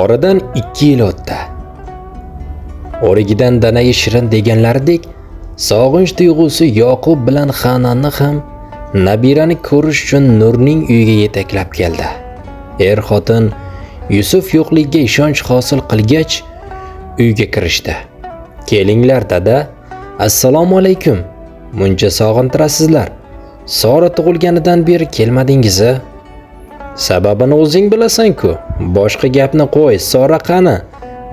Oradan 2 yil o'tdi. O'rigidan danaga shirin deganlaridek, sog'inch tuyg'usi Yoqub bilan Xananni ham nabirani ko'rish uchun Nurning uyiga yetaklab keldi. Er-xotin Yusuf yo'qligiga ishonch hosil qilgach, uyga kirishdi. "Kelinglar, dada. Assalomu alaykum. Muncha sog'intirasizlar. Sora tug'ilganidan beri kelmadingiz-a? Sababini o'zing bilasan-ku. Boshqa gapni qo'y. Sora qani?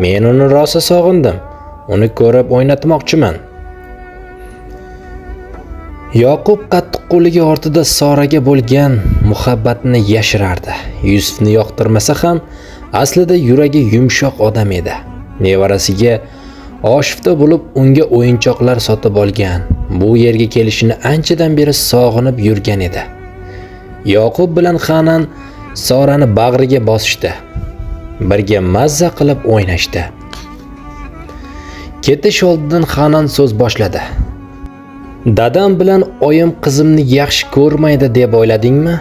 Men uni rosa sog'indim. Uni ko'rib o'ynatmoqchiman." Yoqub qattiqqo'lligi ortida Soraga bo'lgan muhabbatini yashirardi. Yusufni yoqtirmasa ham, aslida yuragi yumshoq odam edi. Nevarasiga oshifta bo'lib unga o'yinchoqlar sotib olgan. Bu yerga kelishini anchadan beri sog'inib yurgan edi. Yoqub bilan Xanan Sorani bag'riga bosishdi. Birga mazza qilib o'ynashdi. Ketish oldidan Xanan so'z boshladi. "Dadam bilan oyim qizimni yaxshi ko'rmaydi deb o'yladingmi?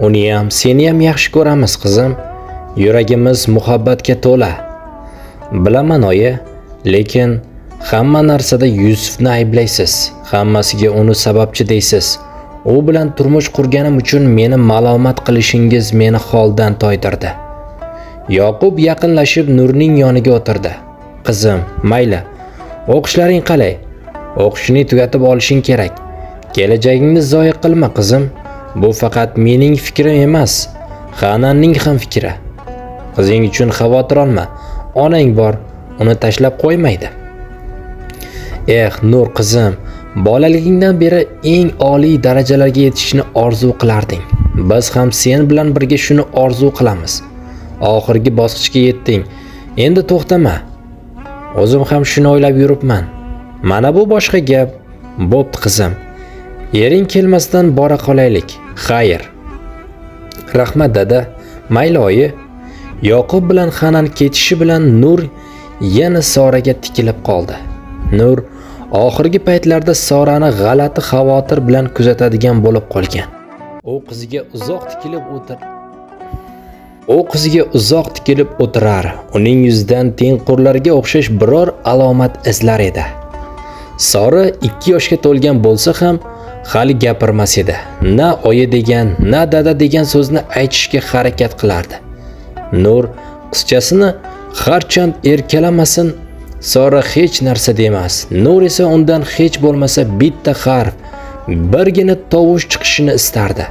Uni ham, seni ham yaxshi ko'ramiz, qizim. Yuragimiz muhabbatga to'la." "Bilaman, oyi, lekin hamma narsada Yusufni ayblaysiz. Hammasiga uni sababchi deysiz. U bilan turmush qurganim uchun meni malomat qilishingiz meni holdan toydirdi." Yoqub yaqinlashib Nurning yoniga o'tirdi. "Qizim, mayli. O'qishlaring qalay? O'qishni tugatib olishing kerak. Kelajagingni zoya qilma, qizim. Bu faqat mening fikrim emas, Xananning ham fikri. Qizing uchun xavotir olma. Onang bor, uni tashlab qo'ymaydi." Nur qizim, bolaligingdan beri eng oliy darajalarga yetishni orzu qilarding. Biz ham sen bilan birga shuni orzu qilamiz. Oxirgi bosqichga yetding. Endi to'xtama. O'zim ham shuni o'ylab yuribman. Mana bu boshqa gap. Bo'pti qizim. Yering kelmasdan bora qolaylik. Xayr. Rahmat dada. Mayli oyi. Yoqub bilan Xanan ketishi bilan Nur yana Soraga tikilib qoldi. Nur oxirgi paytlarda Sorani g'alati xavotir bilan kuzatadigan bo'lib qolgan. U qiziga uzoq tikilib o'tirar. Uning yuzidan tengqurlarga o'xshash biror alomat izlar edi. Sora 2 yoshga to'lgan bo'lsa ham hali gapirmas edi. Na oyi degan, na dada degan so'zni aytishga harakat qilardi. Nur qizchasini harchand erkalamasin, Sora hech narsa demas. Nur esa undan hech bo'lmasa bitta harf, birgina tovush chiqishini istardi.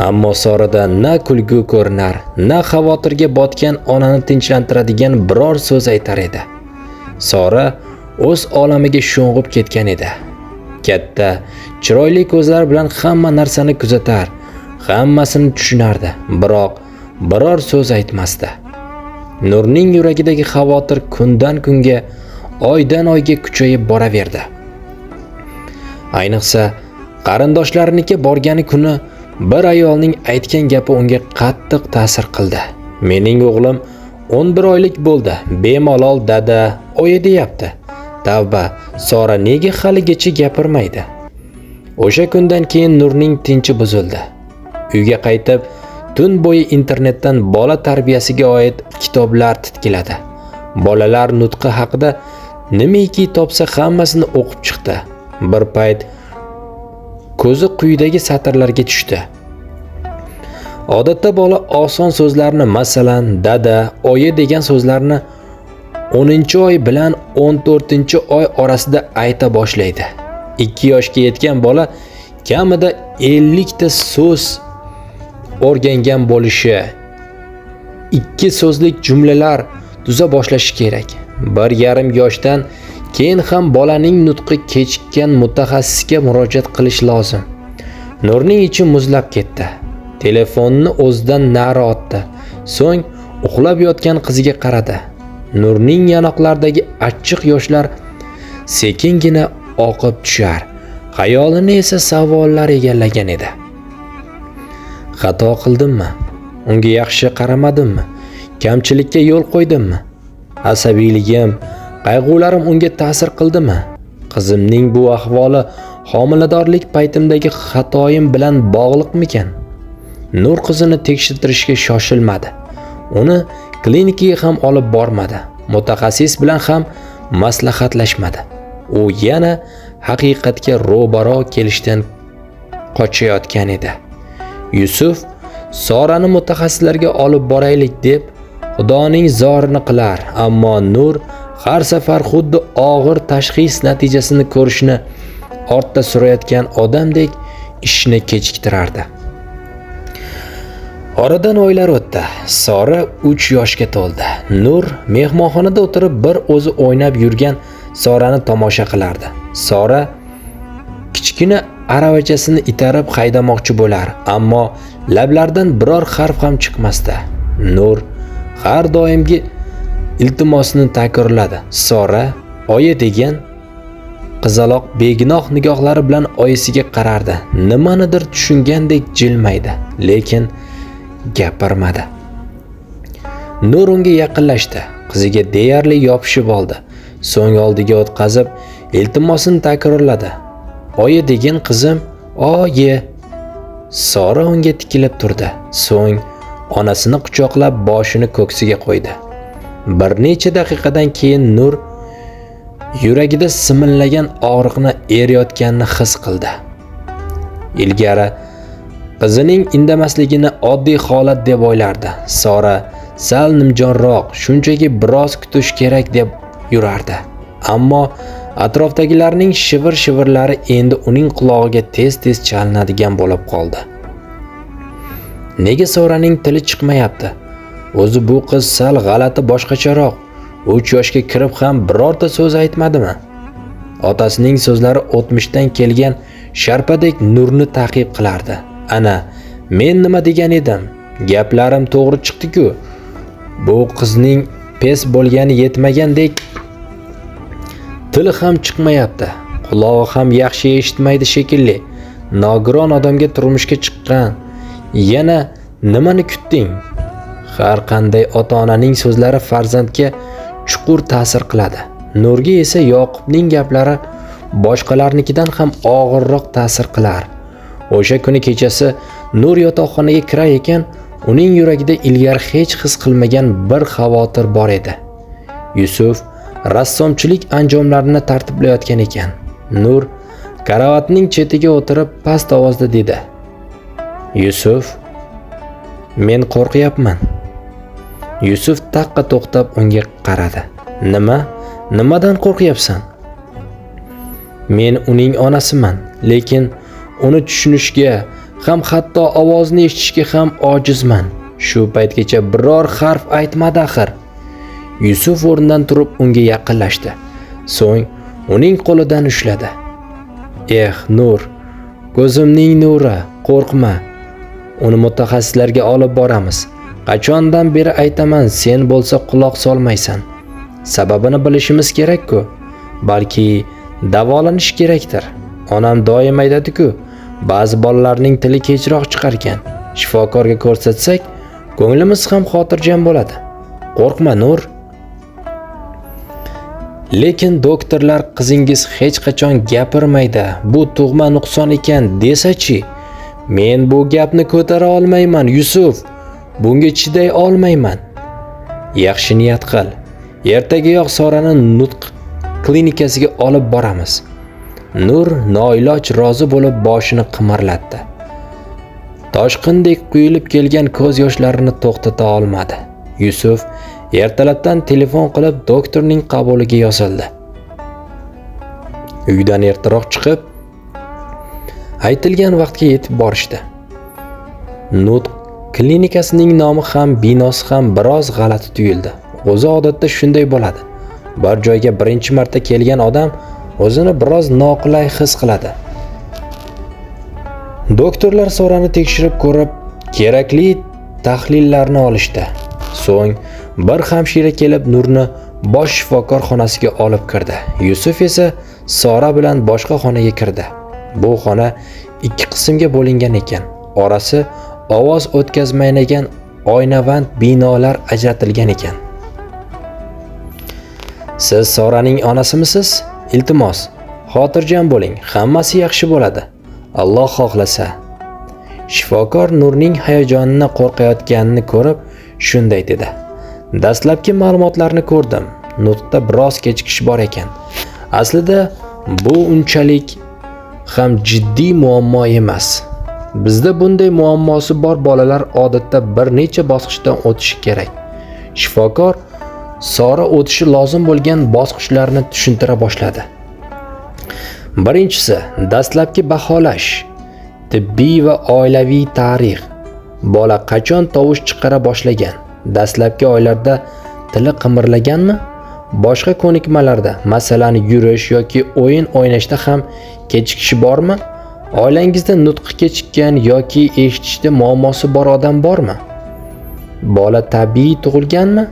Ammo Sorada na kulgu ko'rinar, na xavotirga botgan onani tinchlantiradigan biror so'z aytar edi. Sora o'z olamiga sho'ng'ib ketgan edi. Katta, chiroyli ko'zlar bilan hamma narsani kuzatar, hammasini tushunardi, biroq biror so'z aytmasdi. Nurning yuragidagi xavotir kundan kunga, oydan oyga kuchayib boraverdi. Ayniqsa, qarindoshlariniki borgani kuni bir ayolning aytgan gapi unga qattiq ta'sir qildi. "Mening o'g'lim 11 oylik bo'ldi, bemalol dada, oyi deyapti. Tavba, Sora nega haligacha gapirmaydi?" O'sha kundan keyin Nurning tinchi buzildi. Uyga qaytib, tun bo'yi internetdan bola tarbiyasiga oid kitoblar titkiladi. Bolalar nutqi haqida nimaiki topsa hammasini o'qib chiqdi. Bir payt ko'zi quyidagi satrlarga tushdi. Odatda bola oson so'zlarni, masalan, dada, oyi degan so'zlarni 10-oy bilan 14-oy orasida ayta boshlaydi. 2 yoshga yetgan bola kamida 50 ta so'z o'rgangan bo'lishi, 2 so'zlik jumlalar tuza boshlashi kerak. 1,5 yoshdan keyin ham bolaning nutqi kechikkan mutaxassisga murojaat qilish lozim. Nurning ichi muzlab ketdi. Telefonni o'zidan nari otdi. So'ng uxlab yotgan qiziga qaradi. Nurning yonoqlaridagi achchiq yoshlar sekingina oqib tushar. Xayolini esa savollar egallagan edi. Xato qildimmi? Unga yaxshi qaramadimmi? Kamchilikka yo'l qo'ydimmi? Asabiyligim, qayg'ularim unga ta'sir qildimi? Qizimning bu ahvoli homiladorlik paytimdagi xatoyim bilan bog'liqmikan? Nur qizini tekshirtirishga shoshilmadi. Uni klinikaga ham olib bormadi. Mutaxassis bilan ham maslahatlashmadi. U yana haqiqatga ro'baro kelishdan qochayotgan edi. Yusuf Sorani mutaxassislarga olib boraylik deb Xudoning zorini qilar, ammo Nur har safar xuddi og'ir tashxis natijasini ko'rishni ortda surayotgan odamdek ishni kechiktirardi. Oradan oylar o'tdi. Sora 3 yoshga to'ldi. Nur mehmonxonada o'tirib bir o'zi o'ynab yurgan Sorani tomosha qilardi. Sora kichkina aravachasini itarib haydamoqchi bo'lar, ammo lablaridan biror harf ham chiqmasdi. Nur har doimgi iltimosini takrorladi. Sora oyi degan qizaloq begunoh nigohlari bilan oyisiga qarardi. Nimanidir tushungandek jilmaydi, lekin gapirmadi. Nur unga yaqinlashdi. Qiziga deyarli yopishib oldi. So'ng oldiga o'tqazib, iltimosini takrorladi. Oyi degan qizim, oyi. Sora unga tikilib turdi. So'ng onasini quchoqlab boshini ko'ksiga qo'ydi. Bir necha daqiqadan keyin Nur yuragida simillagan og'riqni eriyotganini his qildi. Ilgari qizining indamasligini oddiy holat deb o'ylardi. Sora sal nimjonroq, shunchaki biroz kutish kerak deb yurardi. Ammo atrofdagilarning shivir-shivirlari endi uning qulog'iga tez-tez chalinadigan bo'lib qoldi. Nega Soraning tili chiqmayapti? O'zi bu qiz sal g'alati boshqacharoq. 3 yoshga kirib ham birorta so'z aytmadimi? Otasining so'zlari o'tmishdan kelgan sharpadek Nurni ta'qib qilardi. Ana, men nima degan edim? Gaplarim to'g'ri chiqdi-ku. Bu qizning pes bo'lgani yetmagandek tili ham chiqmayapti. Qulog'i ham yaxshi eshitmaydi shekilli. Nogiron odamga turmushga chiqqan. Yana nimani kutding? Har qanday ota-onaning so'zlari farzandga chuqur ta'sir qiladi. Nurga esa Yoqubning gaplari boshqalarnikidan ham og'irroq ta'sir qilar. O'sha kuni kechasi Nur yotoqxonaga kirar ekan, uning yuragida ilgari hech his qilmagan bir xavotir bor edi. Yusuf rassomchilik anjomlarini tartiblayotgan ekan. Nur karavotning chetiga o'tirib past ovozda dedi: "Yusuf, men qo'rqyapman." Yusuf taqqa to'xtab unga qaradi. "Nima? Nimadan qo'rqyapsan?" "Men uning onasiman, lekin uni tushunishga ham hatto ovozini eshitishga ham ojizman. Shu paytgacha biror harf aytmadi axir." Yusuf o'rnidan turib unga yaqinlashdi. So'ng uning qo'lidan ushladi. Nur, ko'zimning nuri, qo'rqma. Uni mutaxassislarga olib boramiz. Qachondan beri aytaman, sen bo'lsa quloq solmaysan. Sababini bilishimiz kerak-ku. Balki davolanish kerakdir. Onam doim aytadi-ku, ba'zi bolalarning tili kechroq chiqar ekan. Shifokorga ko'rsatsak, ko'nglimiz ham xotirjam bo'ladi. Qo'rqma, Nur. Lekin doktorlar qizingiz hech qachon gapirmaydi. Bu tug'ma nuqson ekan desa-chi? Men bu gapni ko'tara olmayman, Yusuf. Bunga chiday olmayman. Yaxshi niyat qil. Ertagayoq Sorani nutq klinikasiga olib boramiz. Nur noiloj rozi bo'lib boshini qimirlatdi. Toshqindek quyilib kelgan ko'z yoshlarini to'xtata olmadi. Yusuf ertalabdan telefon qilib doktorning qabuliga yozildi. Uydan ertaroq chiqib, aytilgan vaqtga yetib borishdi. Nutq klinikasining nomi ham, binosi ham biroz g'alati tuyuldi. O'zi odatda shunday bo'ladi. Bir joyga birinchi marta kelgan odam o'zini biroz noqulay his qiladi. Doktorlar Sorani tekshirib ko'rib, kerakli tahlillarni olishdi. So'ng bir hamshira kelib Nurni bosh shifokor xonasiga olib kirdi. Yusuf esa Sora bilan boshqa xonaga kirdi. Bu xona 2 qismga bo'lingan ekan. Orasi ovoz o'tkazmaydigan oynavand binolar ajratilgan ekan. Siz Soraning onasimisiz? Iltimos, xotirjam bo'ling, hammasi yaxshi bo'ladi. Alloh xohlasa. Shifokor Nurning hayajonini qo'rqayotganini ko'rib, shunday dedi. Dastlabki ma'lumotlarni ko'rdim. Nutqda biroz kechikish bor ekan. Aslida bu unchalik ham jiddiy muammo emas. Bizda bunday muammosi bor bolalar odatda bir necha bosqichdan o'tishi kerak. Shifokor Sora o'tishi lozim bo'lgan bosqichlarni tushuntira boshladi. Birinchisi, dastlabki baholash. Tibbiy va oilaviy tarix. Bola qachon tovush chiqara boshlagan? Dastlabki oylarda tili qimirlaganmi? Boshqa ko'nikmalarda, masalan, yurish yoki o'yin o'ynashda ham kechikish bormi? Oilangizda nutqi kechikkan yoki eshitishda muammosi bor odam bormi? Bola tabiiy tug'ilganmi?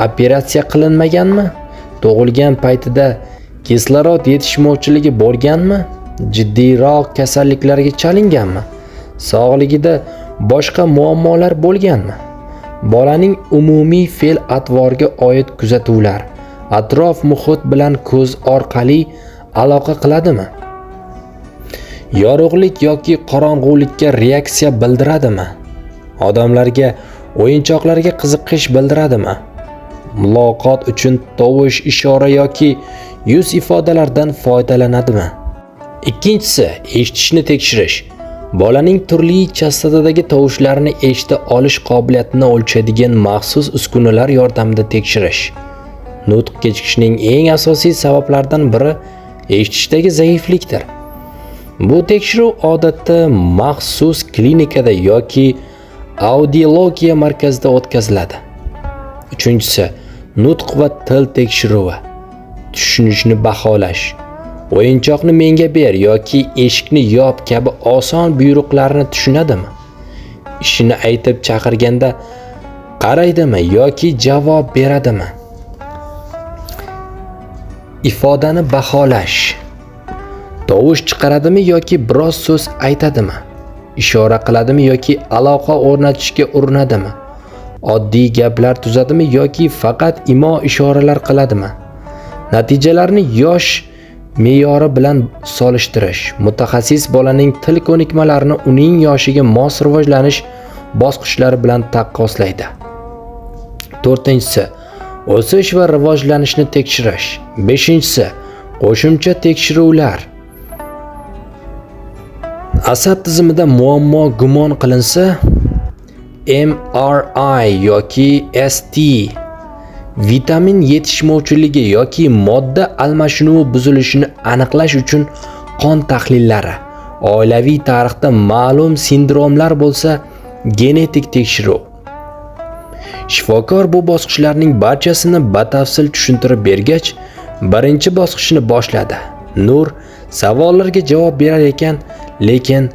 Operatsiya qilinmaganmi? Tug'ilgan paytida kislorod yetishmovchiligi bo'lganmi? Jiddiyroq kasalliklarga chalinganmi? Sog'ligida boshqa muammolar bo'lganmi? Bolaning umumiy fe'l-atvoriga oid kuzatuvlar atrof muhit bilan ko'z orqali aloqa qiladimi? Yorug'lik yoki qorong'ulikka reaksiya bildiradimi? Odamlarga, o'yinchoqlarga qiziqish bildiradimi? Muloqot uchun tovush, ishora yoki yuz ifodalaridan foydalanadimi? Ikkinchisi, eshitishni tekshirish. Bolaning turli chastotadagi tovushlarni eshita olish qobiliyatini o'lchaydigan maxsus uskunalar yordamida tekshirish. Nutq kechikishining eng asosiy sabablaridan biri eshitishdagi zaiflikdir. Bu tekshiruv odatda maxsus klinikada yoki audiologiya markazida o'tkaziladi. Uchinchisi, nutq va til tekshiruvi. Tushunishni baholash. O'yinchoqni menga ber yoki eshikni yop kabi oson buyruqlarni tushunadimi? Ishini aytib chaqirganda qaraydimi yoki javob beradimi? Ifodani baholash. Tovush chiqaradimi yoki biroz so'z aytadimi? Ishora qiladimi yoki aloqa o'rnatishga urinadimi? Oddiy gaplar tuzadimi yoki faqat imo-ishoralar qiladimi? Natijalarni yosh me'yori bilan solishtirish. Mutaxassis bolaning til ko'nikmalarini uning yoshiga mos rivojlanish bosqichlari bilan taqqoslaydi. To'rtinchisi, o'sish va rivojlanishni tekshirish. Beshinchisi, qo'shimcha tekshiruvlar. Asab tizimida muammo gumon qilinsa, MRI yoki ST, vitamin yetishmovchiligi yoki modda almashinuvi buzilishini aniqlash uchun qon tahlillari, oilaviy tarixda ma'lum sindromlar bo'lsa, genetik tekshiruv. Shifokor bu bosqichlarning barchasini batafsil tushuntirib bergach, birinchi bosqichni boshladi. Nur savollarga javob berar ekan, lekin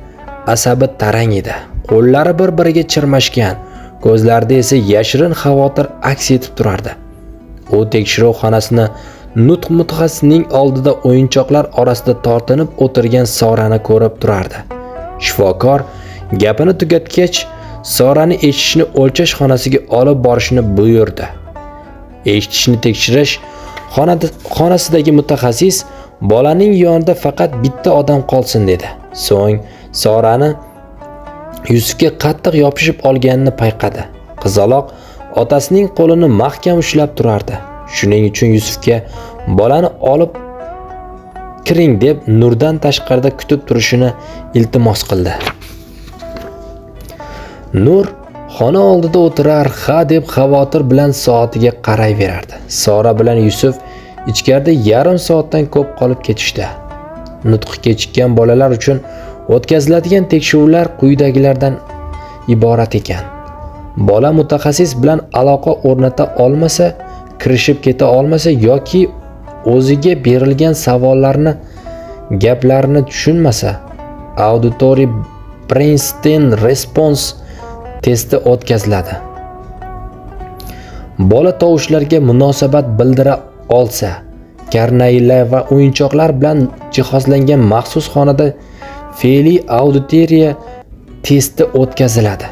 asabi tarang edi. Qo'llari bir-biriga chirmashgan, ko'zlarida esa yashirin xavotir aks etib turardi. U tekshiruv xonasini nutq mutaxassisining oldida o'yinchoqlar orasida tortinib o'tirgan Sorani ko'rib turardi. Shifokor gapini tugatgach, Sorani eshitishni o'lchash xonasiga olib borishni buyurdi. Eshitishni tekshirish xonasidagi mutaxassis bolaning yonida faqat bitta odam qolsin dedi. So'ng Sorani Yusufga qattiq yopishib olganini payqadi. Qizaloq otasining qo'lini mahkam ushlab turardi. Shuning uchun Yusufga bolani olib kiring deb Nurdan tashqarida kutib turishini iltimos qildi. Nur xona oldida o'tirar, ha deb xavotir bilan soatiga qarayverardi. Sora bilan Yusuf ichkarida yarim soatdan ko'p qolib ketishdi. Nutqi kechikkan bolalar uchun o'tkaziladigan tekshiruvlar quyidagilardan iborat ekan. Bola mutaxassis bilan aloqa o'rnata olmasa, kirishib keta olmasa yoki o'ziga berilgan savollarni, gaplarni tushunmasa, Auditory Brainstem Response testi o'tkaziladi. Bola tovushlarga munosabat bildira olsa, karnaylar va o'yinchoqlar bilan jihozlangan maxsus xonada fe'liy auditoriya testi o'tkaziladi.